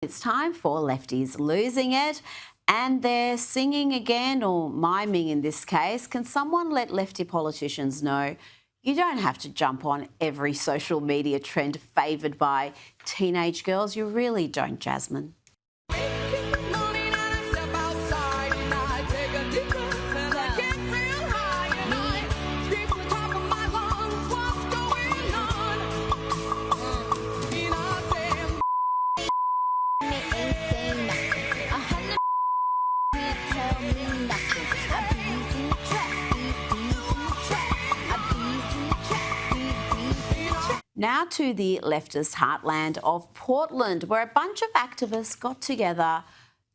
It's time for Lefties Losing It, and they're singing again, or miming in this case. Can someone let lefty politicians know you don't have to jump on every social media trend favoured by teenage girls? You really don't, Jasmine. Now to the leftist heartland of Portland, where a bunch of activists got together,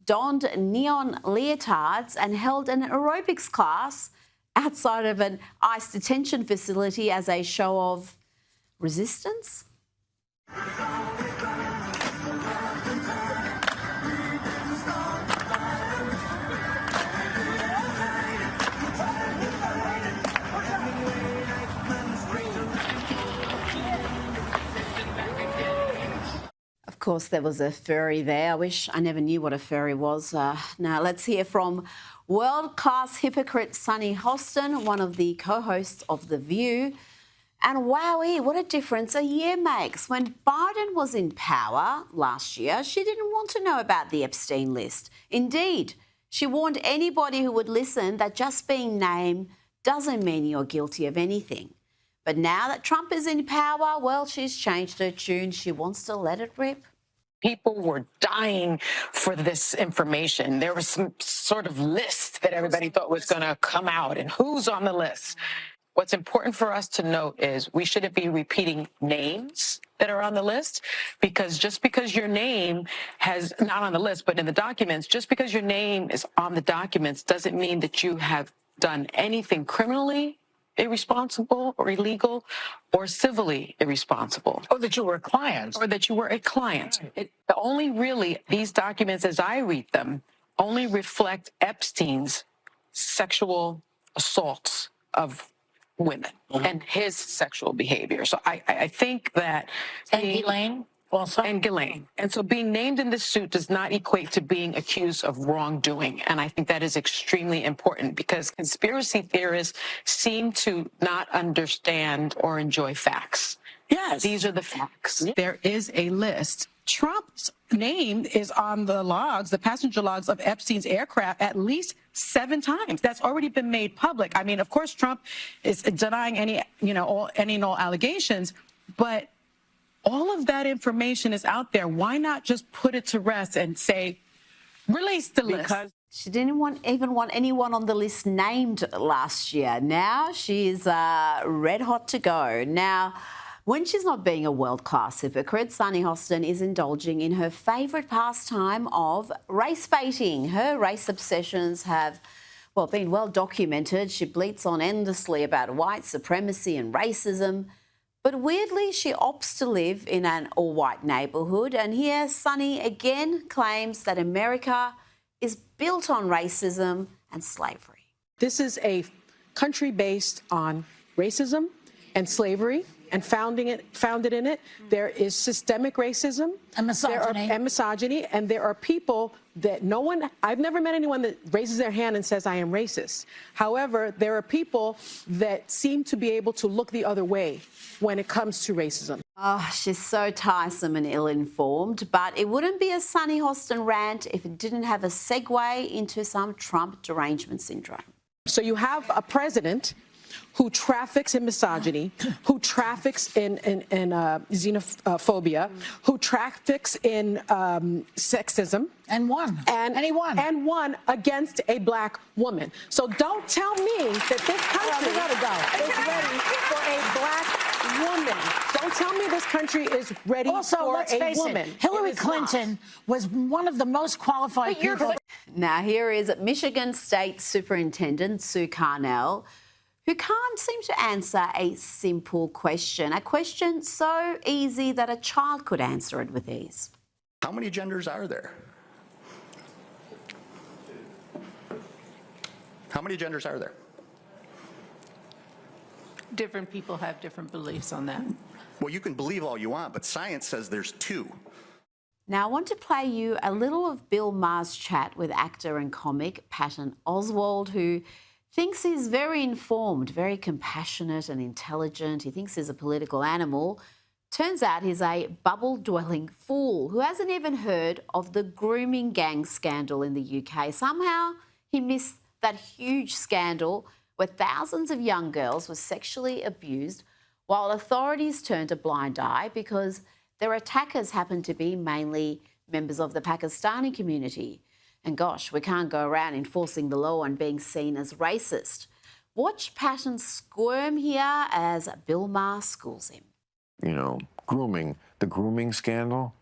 donned neon leotards and held an aerobics class outside of an ICE detention facility as a show of resistance. Of course, there was a furry there. I wish I never knew what a furry was. Now, let's hear from world-class hypocrite Sunny Hostin, one of the co-hosts of The View. And wowee, what a difference a year makes. When Biden was in power last year, she didn't want to know about the Epstein list. Indeed, she warned anybody who would listen that just being named doesn't mean you're guilty of anything. But now that Trump is in power, well, she's changed her tune. She wants to let it rip. People were dying for this information. There was some sort of list that everybody thought was going to come out, and who's on the list. What's important for us to note is we shouldn't be repeating names that are on the list, because just because your name has not on the list, but in the documents, just because your name is on the documents doesn't mean that you have done anything criminally irresponsible or illegal or civilly irresponsible. Or that you were a client. Or that you were a client. These documents, as I read them, only reflect Epstein's sexual assaults of women and his sexual behavior. So I think that... And Ghislaine also? And Ghislaine. And so being named in this suit does not equate to being accused of wrongdoing. And I think that is extremely important, because conspiracy theorists seem to not understand or enjoy facts. Yes. These are the facts. There is a list. Trump's name is on the logs, the passenger logs of Epstein's aircraft at least 7 times. That's already been made public. I mean, of course, Trump is denying any and all allegations, but all of that information is out there. Why not just put it to rest and say, release the list? Because she didn't even want anyone on the list named last year. Now she's red hot to go. Now, when she's not being a world-class hypocrite, Sunny Hostin is indulging in her favourite pastime of race baiting. Her race obsessions have, well, been well documented. She bleats on endlessly about white supremacy and racism. But weirdly, she opts to live in an all-white neighbourhood. And here, Sunny again claims that America is built on racism and slavery. This is a country based on racism and slavery, and founded in it. There is systemic racism and misogyny. And there are people that I've never met anyone that raises their hand and says, I am racist. However, there are people that seem to be able to look the other way when it comes to racism. Oh, she's so tiresome and ill-informed, but it wouldn't be a Sunny Hostin rant if it didn't have a segue into some Trump derangement syndrome. So you have a president who traffics in misogyny, who traffics in xenophobia, who traffics in sexism. And won. And he won. And won against a black woman. So don't tell me that this country is ready for a black woman. Don't tell me this country is ready for a woman. Hillary Clinton was one of the most qualified people. Now here is Michigan State Superintendent Sue Carnell, who can't seem to answer a simple question, a question so easy that a child could answer it with ease. How many genders are there? How many genders are there? Different people have different beliefs on that. Well, you can believe all you want, but science says there's 2. Now, I want to play you a little of Bill Maher's chat with actor and comic Patton Oswalt, who thinks he's very informed, very compassionate and intelligent. He thinks he's a political animal. Turns out he's a bubble-dwelling fool who hasn't even heard of the grooming gang scandal in the UK. Somehow he missed that huge scandal where thousands of young girls were sexually abused while authorities turned a blind eye because their attackers happened to be mainly members of the Pakistani community. And gosh, we can't go around enforcing the law and being seen as racist. Watch Patton squirm here as Bill Maher schools him. You know, grooming, the grooming scandal.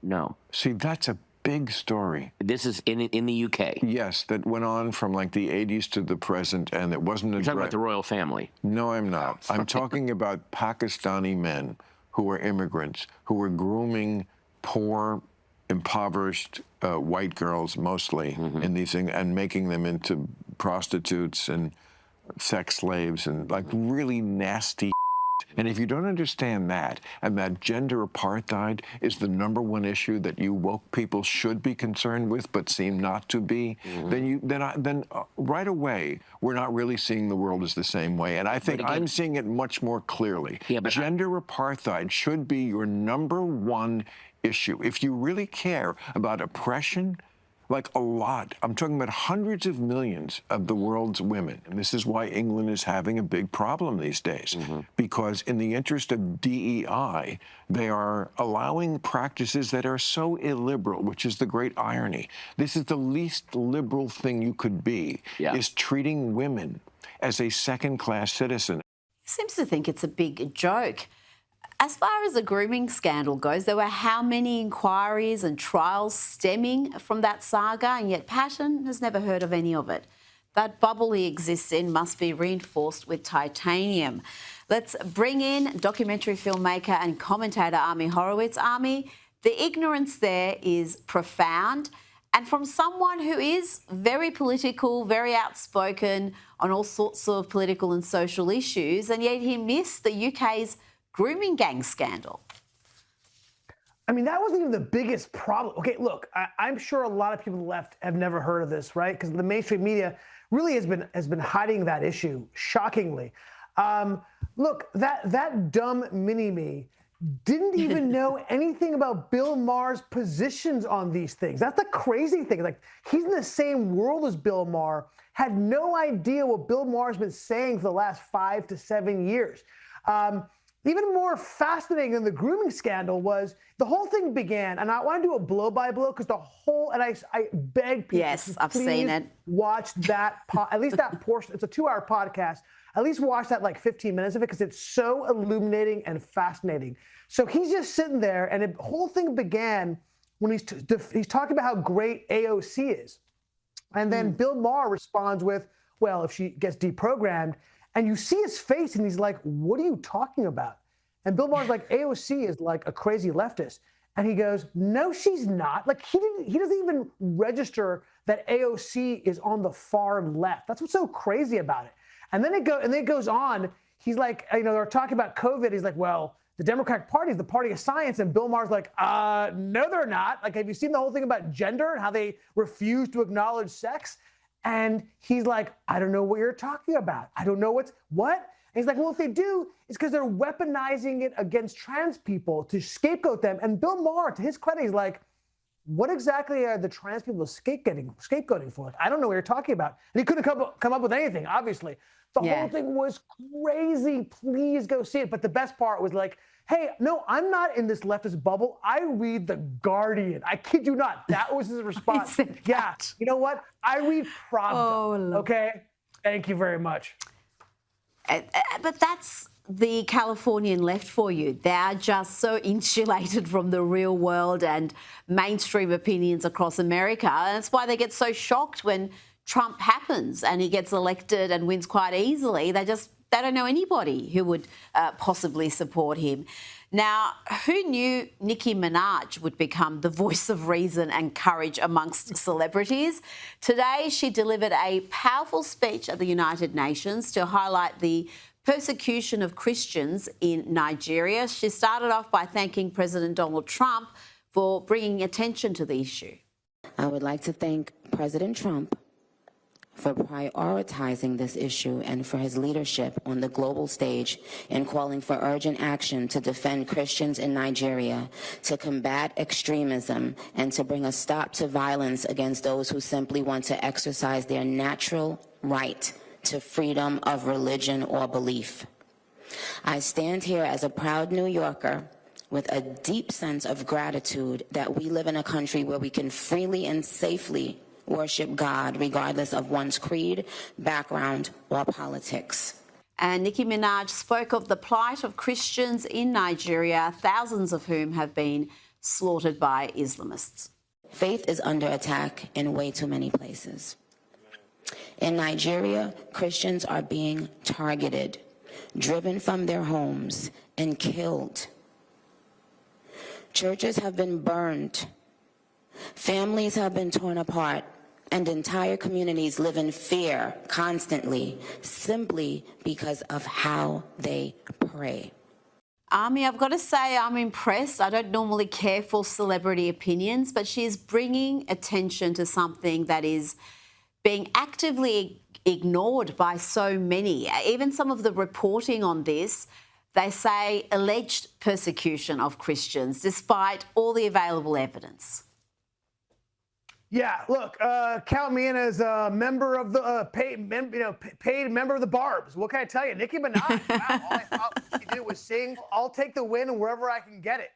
No. See, that's a big story. This is in the UK. Yes, that went on from like the 80s to the present, and it wasn't. You're talking about the royal family. No, I'm not. I'm talking about Pakistani men who were immigrants, who were grooming poor, impoverished white girls mostly in these things, and making them into prostitutes and sex slaves and like really nasty. And if you don't understand that, and that gender apartheid is the #1 issue that you woke people should be concerned with, but seem not to be, then right away we're not really seeing the world as the same way. And I think I'm seeing it much more clearly. Yeah, but gender apartheid should be your #1 issue. If you really care about oppression, like a lot. I'm talking about hundreds of millions of the world's women. And this is why England is having a big problem these days. Because in the interest of DEI, they are allowing practices that are so illiberal, which is the great irony. This is the least liberal thing you could be, is treating women as a second-class citizen. He seems to think it's a big joke. As far as the grooming scandal goes, there were how many inquiries and trials stemming from that saga, and yet Patton has never heard of any of it. That bubble he exists in must be reinforced with titanium. Let's bring in documentary filmmaker and commentator Ami Horowitz. Ami, the ignorance there is profound, and from someone who is very political, very outspoken on all sorts of political and social issues, and yet he missed the UK's grooming gang scandal. I mean, that wasn't even the biggest problem. Okay, look, I'm sure a lot of people on the left have never heard of this, right? Because the mainstream media really has been hiding that issue, shockingly. Look, that dumb mini-me didn't even know anything about Bill Maher's positions on these things. That's the crazy thing. Like, he's in the same world as Bill Maher, had no idea what Bill Maher's been saying for the last 5 to 7 years. Even more fascinating than the grooming scandal was the whole thing began, and I want to do a blow-by-blow because the whole, and I beg people yes, I've seen it. Watch that, at least that portion. It's a 2-hour podcast. At least watch that like 15 minutes of it because it's so illuminating and fascinating. So he's just sitting there, and the whole thing began when he's talking about how great AOC is. And then Bill Maher responds with, well, if she gets deprogrammed, and you see his face, and he's like, what are you talking about? And Bill Maher's like, AOC is like a crazy leftist. And he goes, no, she's not. Like, he doesn't even register that AOC is on the far left. That's what's so crazy about it. And then it goes on. He's like, you know, they're talking about COVID. He's like, well, the Democratic Party is the party of science. And Bill Maher's like, no, they're not. Like, have you seen the whole thing about gender and how they refuse to acknowledge sex? And he's like, I don't know what you're talking about. I don't know what? And he's like, well, if they do, it's because they're weaponizing it against trans people to scapegoat them. And Bill Maher, to his credit, he's like, what exactly are the trans people scapegoating for? Like, I don't know what you're talking about. And he couldn't come up with anything, obviously. The whole thing was crazy. Please go see it. But the best part was like, hey, no, I'm not in this leftist bubble. I read The Guardian. I kid you not. That was his response. Yeah, you know what? I read Pravda. Okay? Thank you very much. But that's the Californian left for you. They're just so insulated from the real world and mainstream opinions across America. And that's why they get so shocked when Trump happens and he gets elected and wins quite easily. They don't know anybody who would possibly support him. Now, who knew Nicki Minaj would become the voice of reason and courage amongst celebrities? Today, she delivered a powerful speech at the United Nations to highlight the persecution of Christians in Nigeria. She started off by thanking President Donald Trump for bringing attention to the issue. I would like to thank President Trump for prioritizing this issue and for his leadership on the global stage in calling for urgent action to defend Christians in Nigeria, to combat extremism, and to bring a stop to violence against those who simply want to exercise their natural right to freedom of religion or belief. I stand here as a proud New Yorker with a deep sense of gratitude that we live in a country where we can freely and safely worship God regardless of one's creed, background, or politics. And Nicki Minaj spoke of the plight of Christians in Nigeria, thousands of whom have been slaughtered by Islamists. Faith is under attack in way too many places. In Nigeria, Christians are being targeted, driven from their homes, and killed. Churches have been burned. Families have been torn apart, and entire communities live in fear constantly, simply because of how they pray. Ami, I've got to say I'm impressed. I don't normally care for celebrity opinions, but she is bringing attention to something that is being actively ignored by so many. Even some of the reporting on this, they say alleged persecution of Christians, despite all the available evidence. Yeah, look, count me in as a member of the paid member of the Barbs. What can I tell you? Nicki Minaj, wow, all I thought she did was sing. I'll take the win wherever I can get it.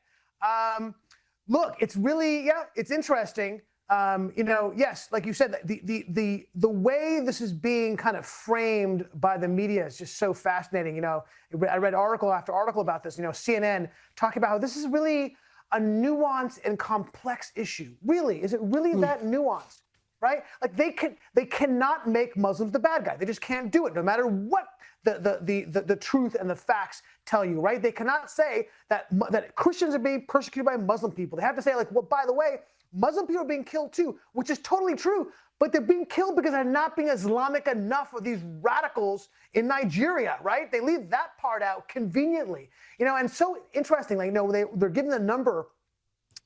Look, it's really, yeah, it's interesting. Yes, like you said, the way this is being kind of framed by the media is just so fascinating. I read article after article about this. CNN talking about how this is really a nuanced and complex issue. Really, is it really that nuanced? Right? Like they cannot make Muslims the bad guy. They just can't do it, no matter what the truth and the facts tell you. Right? They cannot say that Christians are being persecuted by Muslim people. They have to say, like, well, by the way, Muslim people are being killed too, which is totally true. But they're being killed because they're not being Islamic enough for these radicals in Nigeria, right? They leave that part out conveniently. And so interesting, they're giving the number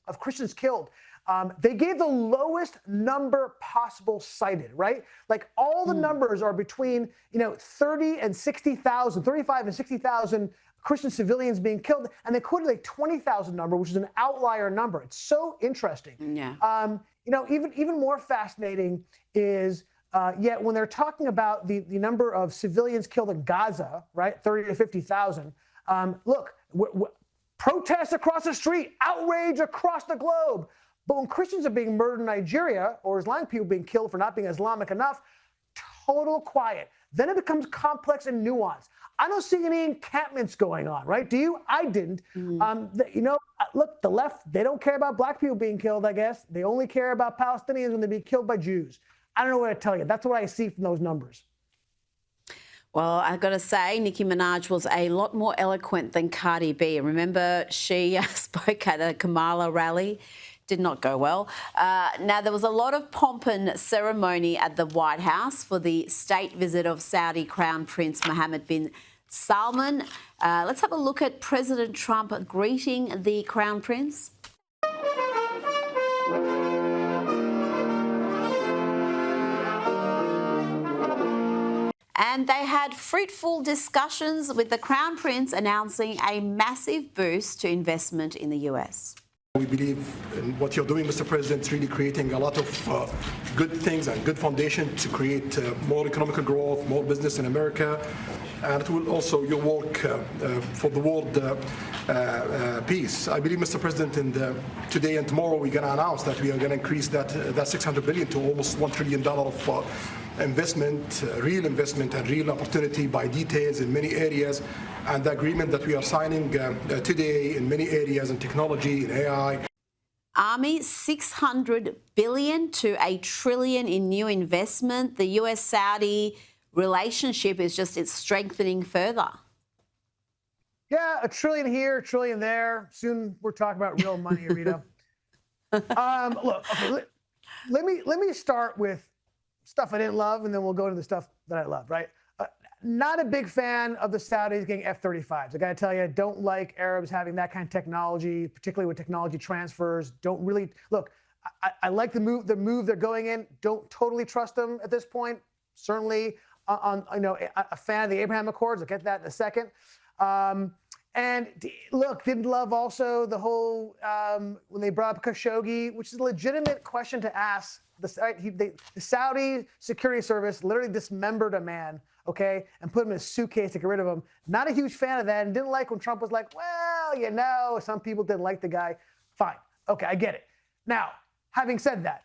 of Christians killed. They gave the lowest number possible cited, right? Like all the numbers are between, 30 and 60,000, 35 and 60,000 Christian civilians being killed, and they quoted a 20,000 number, which is an outlier number. It's so interesting. Yeah. Even more fascinating is yet when they're talking about the number of civilians killed in Gaza, right, 30 to 50,000. Look, protests across the street, outrage across the globe. But when Christians are being murdered in Nigeria, or Islamic people being killed for not being Islamic enough, total quiet. Then it becomes complex and nuanced. I don't see any encampments going on, right? Do you? I didn't. Look, the left, they don't care about black people being killed, I guess. They only care about Palestinians when they be killed by Jews. I don't know what to tell you. That's what I see from those numbers. Well, I've got to say, Nicki Minaj was a lot more eloquent than Cardi B. Remember, she spoke at a Kamala rally. Did not go well. Now, there was a lot of pomp and ceremony at the White House for the state visit of Saudi Crown Prince Mohammed bin Salman. Let's have a look at President Trump greeting the Crown Prince. And they had fruitful discussions with the Crown Prince announcing a massive boost to investment in the US. We believe in what you're doing, Mr. President, really creating a lot of good things and good foundation to create more economical growth, more business in America. And it will also your work for the world peace. I believe, Mr. President, today and tomorrow we're going to announce that we are going to increase that $600 billion to almost $1 trillion of investment, real investment and real opportunity by details in many areas. And the agreement that we are signing today in many areas in technology, in AI. Army, $600 billion to $1 trillion in new investment. The US-Saudi relationship is it's strengthening further. Yeah, $1 trillion here, $1 trillion there. Soon we're talking about real money, Rita. Look, okay, let me start with stuff I didn't love, and then we'll go to the stuff that I love, right? Not a big fan of the Saudis getting F-35s. I got to tell you, don't like Arabs having that kind of technology, particularly with technology transfers. Don't really look. I like the move they're going in. Don't totally trust them at this point. Certainly, a fan of the Abraham Accords. I'll get that in a second. And look, didn't love also the whole when they brought up Khashoggi, which is a legitimate question to ask. The Saudi security service literally dismembered a man, okay, and put him in a suitcase to get rid of him. Not a huge fan of that, and didn't like when Trump was like, well, some people didn't like the guy. Fine, okay, I get it. Now, having said that,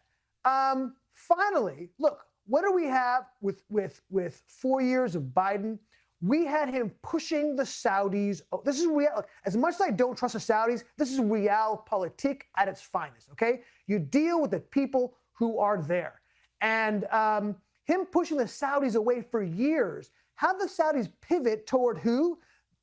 finally, look, what do we have with 4 years of Biden? We had him pushing the Saudis. Oh, this is real. As much as I don't trust the Saudis, this is realpolitik at its finest, okay? You deal with the people who are there. And him pushing the Saudis away for years, how the Saudis pivot toward who?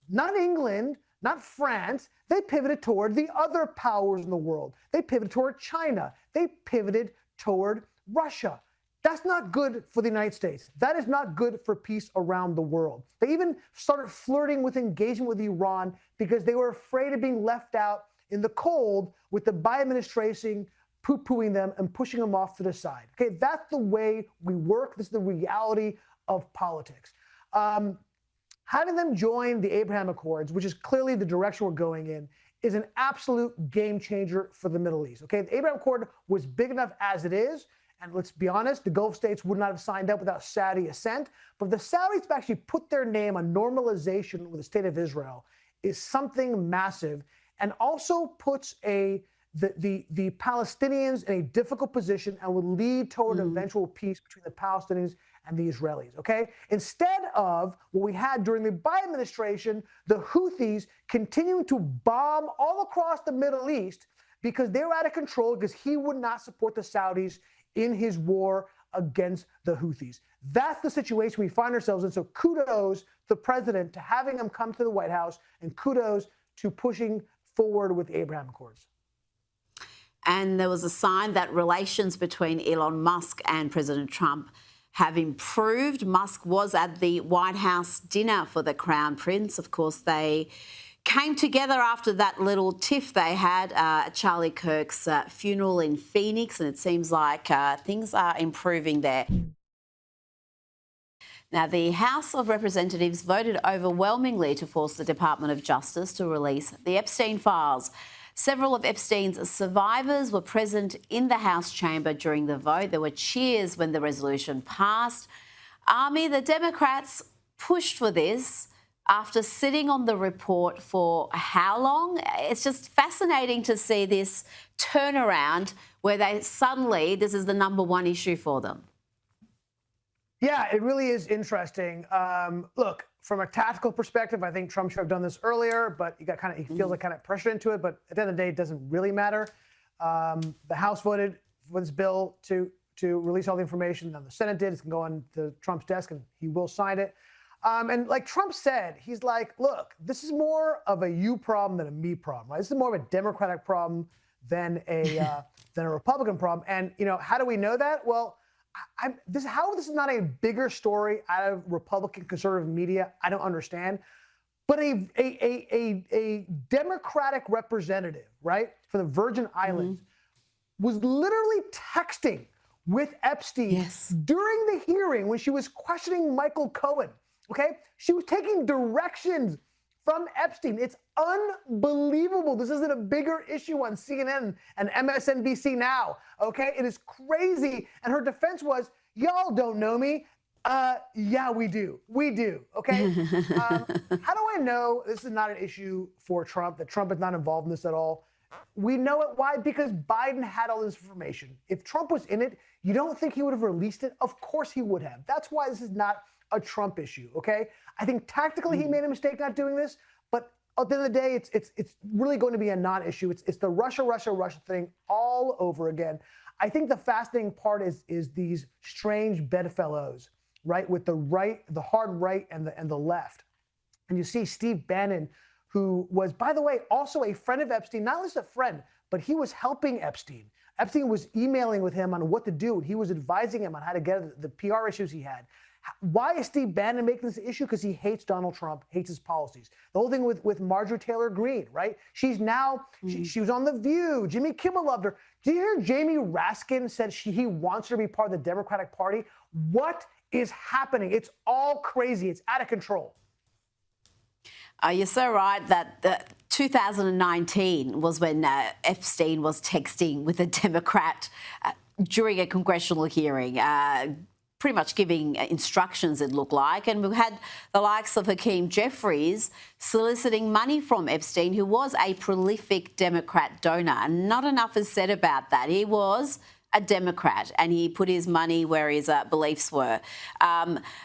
Not England, not France. They pivoted toward the other powers in the world. They pivoted toward China. They pivoted toward Russia. That's not good for the United States. That is not good for peace around the world. They even started flirting with engagement with Iran because they were afraid of being left out in the cold with the Biden administration poo-pooing them and pushing them off to the side. Okay, that's the way we work. This is the reality of politics. Having them join the Abraham Accords, which is clearly the direction we're going in, is an absolute game changer for the Middle East. Okay, the Abraham Accord was big enough as it is. And let's be honest, the Gulf states would not have signed up without Saudi assent. But the Saudis have actually put their name on normalization with the state of Israel is something massive, and also puts the Palestinians in a difficult position and would lead toward an eventual peace between the Palestinians and the Israelis, okay? Instead of what we had during the Biden administration, the Houthis continuing to bomb all across the Middle East because they were out of control because he would not support the Saudis in his war against the Houthis. That's the situation we find ourselves in. So kudos to the president to having him come to the White House, and kudos to pushing forward with the Abraham Accords. And there was a sign that relations between Elon Musk and President Trump have improved. Musk was at the White House dinner for the Crown Prince. Of course, they came together after that little tiff they had at Charlie Kirk's funeral in Phoenix, and it seems like things are improving there. Now, the House of Representatives voted overwhelmingly to force the Department of Justice to release the Epstein files. Several of Epstein's survivors were present in the House chamber during the vote. There were cheers when the resolution passed. Army, the Democrats pushed for this after sitting on the report for how long? It's just fascinating to see this turnaround where this is the #1 issue for them. Yeah, it really is interesting. Look, from a tactical perspective, I think Trump should have done this earlier, but he feels like kind of pressured into it. But at the end of the day, it doesn't really matter. The House voted for this bill to release all the information. Now the Senate did. It's going to go on to Trump's desk, and he will sign it. And like Trump said, he's like, look, this is more of a you problem than a me problem, right? This is more of a Democratic problem than a Republican problem. And, how do we know that? Well, how this is not a bigger story out of Republican conservative media, I don't understand. But a Democratic representative, right, for the Virgin Islands was literally texting with Epstein during the hearing when she was questioning Michael Cohen. Okay, she was taking directions from Epstein. It's unbelievable. This isn't a bigger issue on CNN and MSNBC now. Okay, it is crazy. And her defense was, y'all don't know me. Yeah, we do. We do. Okay. How do I know this is not an issue for Trump, that Trump is not involved in this at all? We know it. Why? Because Biden had all this information. If Trump was in it, you don't think he would have released it? Of course he would have. That's why this is not a Trump issue, okay? I think tactically he made a mistake not doing this, but at the end of the day, it's really going to be a non-issue. It's the Russia thing all over again. I think the fascinating part is these strange bedfellows, right? With the right, the hard right and the left. And you see Steve Bannon, who was, by the way, also a friend of Epstein, not just a friend, but he was helping Epstein. Epstein was emailing with him on what to do, and he was advising him on how to get the PR issues he had. Why is Steve Bannon making this issue? Because he hates Donald Trump, hates his policies. The whole thing with Marjorie Taylor Greene, right? She's now, she was on The View. Jimmy Kimmel loved her. Did you hear Jamie Raskin said he wants her to be part of the Democratic Party? What is happening? It's all crazy. It's out of control. You're so right that 2019 was when Epstein was texting with a Democrat during a congressional hearing, pretty much giving instructions, it looked like. And we had the likes of Hakeem Jeffries soliciting money from Epstein, who was a prolific Democrat donor. And not enough is said about that. He was a Democrat and he put his money where his beliefs were.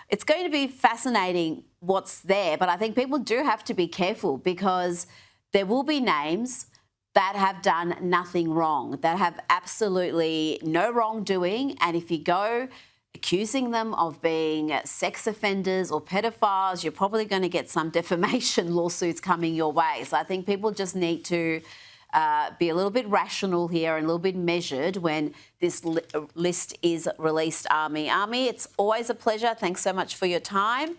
It's going to be fascinating what's there, but I think people do have to be careful because there will be names that have done nothing wrong, that have absolutely no wrongdoing. And if you go accusing them of being sex offenders or pedophiles, you're probably going to get some defamation lawsuits coming your way. So I think people just need to be a little bit rational here and a little bit measured when this list is released, Army. Army, it's always a pleasure. Thanks so much for your time.